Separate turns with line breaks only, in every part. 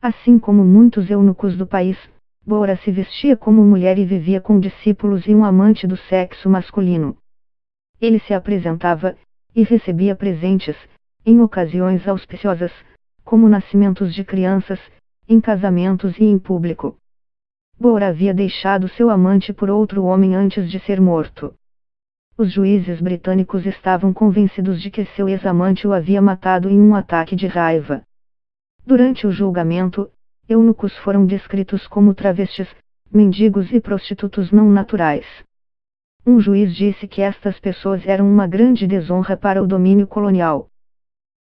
Assim como muitos eunucos do país, Bora se vestia como mulher e vivia com discípulos e um amante do sexo masculino. Ele se apresentava, e recebia presentes, em ocasiões auspiciosas, como nascimentos de crianças, em casamentos e em público. Bora havia deixado seu amante por outro homem antes de ser morto. Os juízes britânicos estavam convencidos de que seu ex-amante o havia matado em um ataque de raiva. Durante o julgamento, eunucos foram descritos como travestis, mendigos e prostitutos não naturais. Um juiz disse que estas pessoas eram uma grande desonra para o domínio colonial.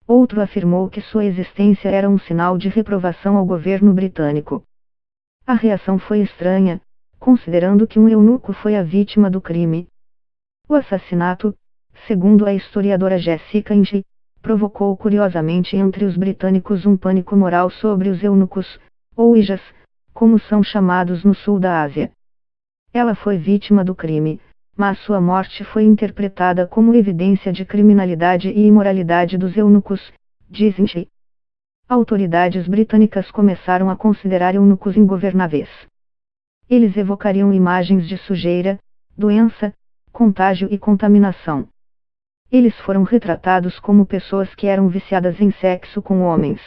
Outro afirmou que sua existência era um sinal de reprovação ao governo britânico. A reação foi estranha, considerando que um eunuco foi a vítima do crime. O assassinato, segundo a historiadora Jessica Inge, provocou curiosamente entre os britânicos um pânico moral sobre os eunucos, ou ijas, como são chamados no sul da Ásia. Ela foi vítima do crime, mas sua morte foi interpretada como evidência de criminalidade e imoralidade dos eunucos, diz Inge. Autoridades britânicas começaram a considerar eunucos ingovernáveis. Eles evocariam imagens de sujeira, doença, contágio e contaminação. Eles foram retratados como pessoas que eram viciadas em sexo com homens.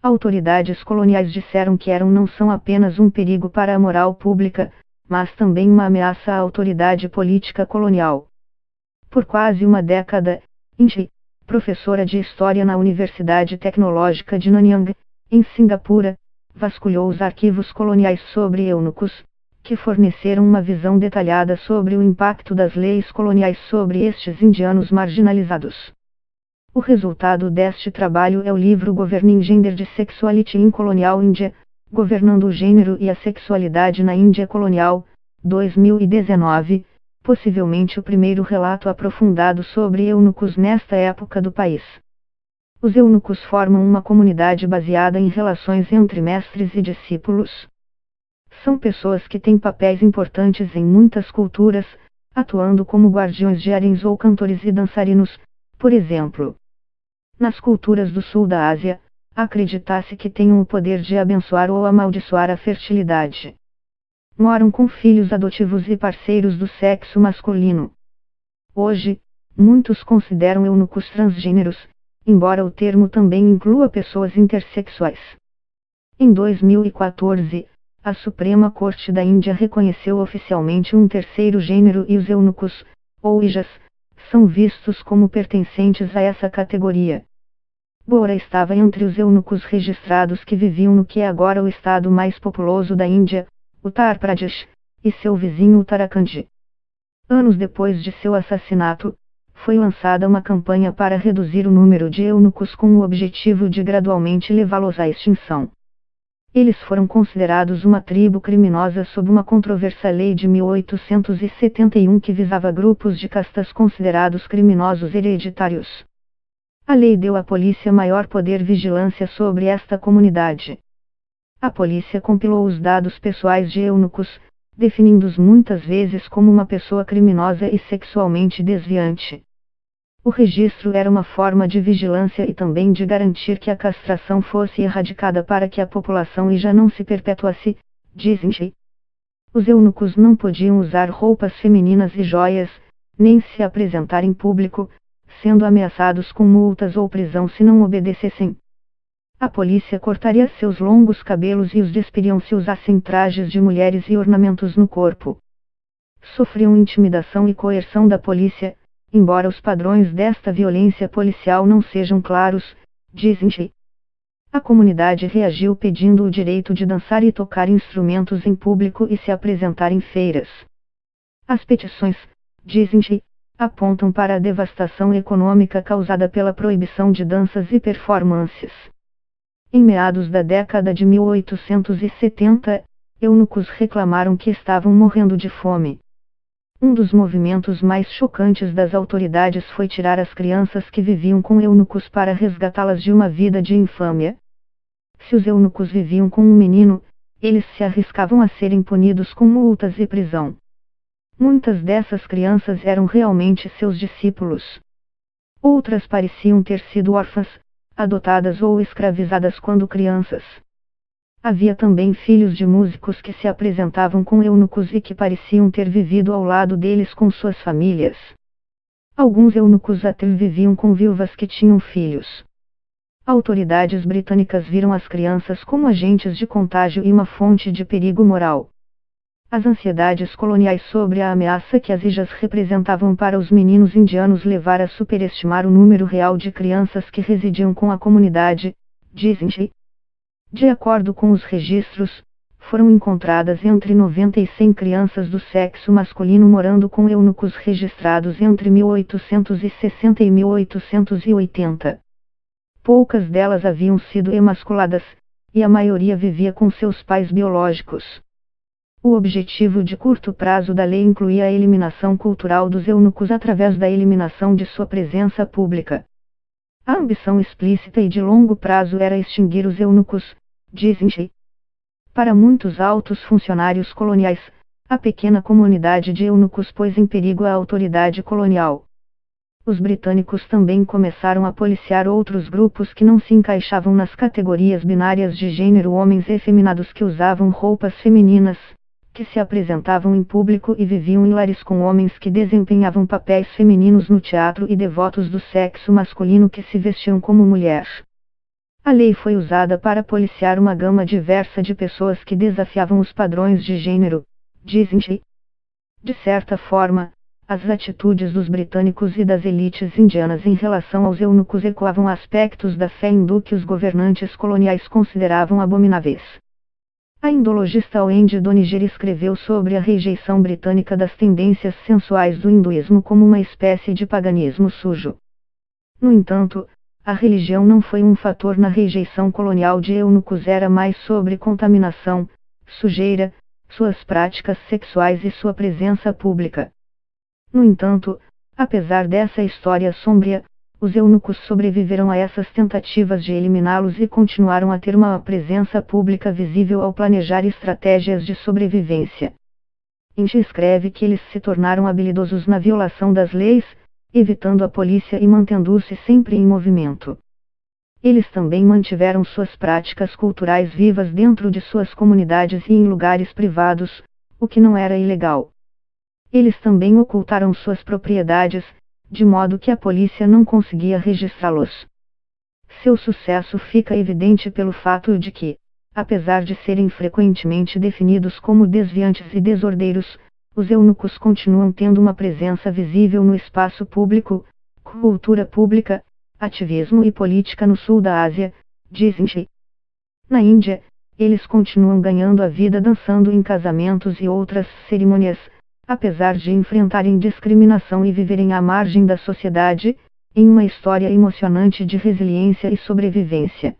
Autoridades coloniais disseram que eram não são apenas um perigo para a moral pública, mas também uma ameaça à autoridade política colonial. Por quase uma década, Inge, professora de História na Universidade Tecnológica de Nanyang, em Singapura, vasculhou os arquivos coloniais sobre eunucos, que forneceram uma visão detalhada sobre o impacto das leis coloniais sobre estes indianos marginalizados. O resultado deste trabalho é o livro Governing Gender and Sexuality in Colonial India, Governando o Gênero e a Sexualidade na Índia Colonial, 2019, possivelmente o primeiro relato aprofundado sobre eunucos nesta época do país. Os eunucos formam uma comunidade baseada em relações entre mestres e discípulos. São pessoas que têm papéis importantes em muitas culturas, atuando como guardiões de haréns ou cantores e dançarinos, por exemplo. Nas culturas do sul da Ásia, acredita-se que tenham o poder de abençoar ou amaldiçoar a fertilidade. Moram com filhos adotivos e parceiros do sexo masculino. Hoje, muitos consideram eunucos transgêneros, embora o termo também inclua pessoas intersexuais. Em 2014, a Suprema Corte da Índia reconheceu oficialmente um terceiro gênero e os eunucos, ou ijas, são vistos como pertencentes a essa categoria. Bora estava entre os eunucos registrados que viviam no que é agora o estado mais populoso da Índia, Uttar Pradesh, e seu vizinho Uttarakhand. Anos depois de seu assassinato, foi lançada uma campanha para reduzir o número de eunucos com o objetivo de gradualmente levá-los à extinção. Eles foram considerados uma tribo criminosa sob uma controversa lei de 1871 que visava grupos de castas considerados criminosos hereditários. A lei deu à polícia maior poder vigilância sobre esta comunidade. A polícia compilou os dados pessoais de eunucos, definindo-os muitas vezes como uma pessoa criminosa e sexualmente desviante. O registro era uma forma de vigilância e também de garantir que a castração fosse erradicada para que a população já não se perpetuasse, diz Inge. Os eunucos não podiam usar roupas femininas e joias, nem se apresentar em público, sendo ameaçados com multas ou prisão se não obedecessem. A polícia cortaria seus longos cabelos e os despiriam se usassem trajes de mulheres e ornamentos no corpo. Sofriam intimidação e coerção da polícia, embora os padrões desta violência policial não sejam claros, diz Inge. A comunidade reagiu pedindo o direito de dançar e tocar instrumentos em público e se apresentar em feiras. As petições, diz Inge, apontam para a devastação econômica causada pela proibição de danças e performances. Em meados da década de 1870, eunucos reclamaram que estavam morrendo de fome. Um dos movimentos mais chocantes das autoridades foi tirar as crianças que viviam com eunucos para resgatá-las de uma vida de infâmia. Se os eunucos viviam com um menino, eles se arriscavam a serem punidos com multas e prisão. Muitas dessas crianças eram realmente seus discípulos. Outras pareciam ter sido órfãs, adotadas ou escravizadas quando crianças. Havia também filhos de músicos que se apresentavam com eunucos e que pareciam ter vivido ao lado deles com suas famílias. Alguns eunucos até viviam com viúvas que tinham filhos. Autoridades britânicas viram as crianças como agentes de contágio e uma fonte de perigo moral. As ansiedades coloniais sobre a ameaça que as ilhas representavam para os meninos indianos levaram a superestimar o número real de crianças que residiam com a comunidade, dizem-se. De acordo com os registros, foram encontradas entre 90 e 100 crianças do sexo masculino morando com eunucos registrados entre 1860 e 1880. Poucas delas haviam sido emasculadas, e a maioria vivia com seus pais biológicos. O objetivo de curto prazo da lei incluía a eliminação cultural dos eunucos através da eliminação de sua presença pública. A ambição explícita e de longo prazo era extinguir os eunucos, dizem-se. Para muitos altos funcionários coloniais, a pequena comunidade de eunucos pôs em perigo a autoridade colonial. Os britânicos também começaram a policiar outros grupos que não se encaixavam nas categorias binárias de gênero, homens efeminados que usavam roupas femininas, que se apresentavam em público e viviam em lares com homens que desempenhavam papéis femininos no teatro e devotos do sexo masculino que se vestiam como mulher. A lei foi usada para policiar uma gama diversa de pessoas que desafiavam os padrões de gênero, dizem-se. De certa forma, as atitudes dos britânicos e das elites indianas em relação aos eunucos ecoavam aspectos da fé hindu que os governantes coloniais consideravam abomináveis. A indologista Wendy Doniger escreveu sobre a rejeição britânica das tendências sensuais do hinduísmo como uma espécie de paganismo sujo. No entanto, a religião não foi um fator na rejeição colonial de eunucos, era mais sobre contaminação, sujeira, suas práticas sexuais e sua presença pública. No entanto, apesar dessa história sombria, os eunucos sobreviveram a essas tentativas de eliminá-los e continuaram a ter uma presença pública visível ao planejar estratégias de sobrevivência. Inge escreve que eles se tornaram habilidosos na violação das leis, evitando a polícia e mantendo-se sempre em movimento. Eles também mantiveram suas práticas culturais vivas dentro de suas comunidades e em lugares privados, o que não era ilegal. Eles também ocultaram suas propriedades, de modo que a polícia não conseguia registrá-los. Seu sucesso fica evidente pelo fato de que, apesar de serem frequentemente definidos como desviantes e desordeiros, os eunucos continuam tendo uma presença visível no espaço público, cultura pública, ativismo e política no sul da Ásia, dizem-se. Na Índia, eles continuam ganhando a vida dançando em casamentos e outras cerimônias, apesar de enfrentarem discriminação e viverem à margem da sociedade, em uma história emocionante de resiliência e sobrevivência.